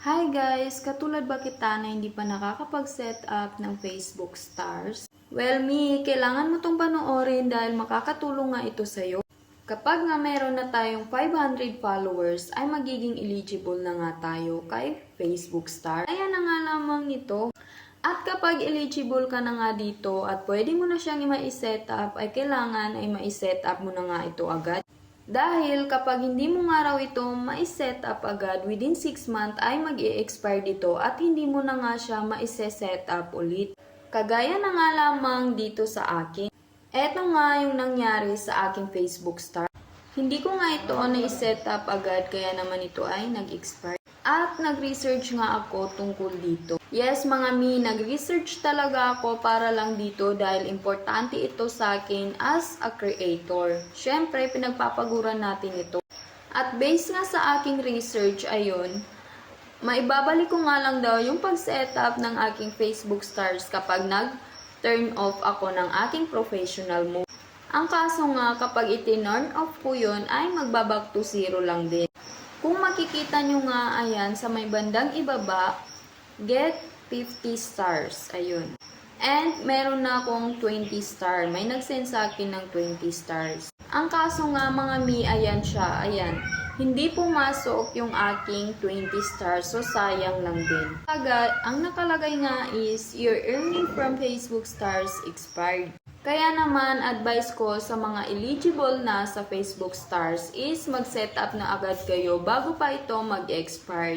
Hi guys! Katulad ba kita na hindi pa nakakapag-set up ng Facebook Stars? Well, kailangan mo tong panoorin dahil makakatulong nga ito sa'yo. Kapag nga meron na tayong 500 followers, ay magiging eligible na nga tayo kay Facebook Stars. Kaya na nga lamang nito. At kapag eligible ka na nga dito at pwede mo na siyang ma-set up, ay kailangan ay ma-set up mo na nga ito agad. Dahil kapag hindi mo nga raw ito ma-set up agad, within 6 months ay mag-i-expire dito at hindi mo na nga siya ma-set up ulit. Kagaya na nga lamang dito sa akin. Eto nga yung nangyari sa aking Facebook Star. Hindi ko nga ito na-set up agad kaya naman ito ay nag-expire. At nag-research nga ako tungkol dito. Yes mga nag-research talaga ako para lang dito dahil importante ito sa akin as a creator. Siyempre, pinagpapaguran natin ito. At based nga sa aking research, ayun, maibabalik ko nga lang daw yung pag-setup ng aking Facebook Stars kapag nag-turn off ako ng aking professional mode. Ang kaso nga, kapag itinurn off ko yun, ay magbaback to 0 lang din. Kung makikita nyo nga, ayan, sa may bandang ibaba, get 50 stars. Ayun. And meron na akong 20 star. May nag-send sa akin ng 20 stars. Ang kaso nga mga ayan siya. Ayan. Hindi pumasok yung aking 20 stars. So, sayang lang din. Ang nakalagay nga is, your earning from Facebook Stars expired. Kaya naman, advice ko sa mga eligible na sa Facebook Stars is mag-set up na agad kayo bago pa ito mag-expire.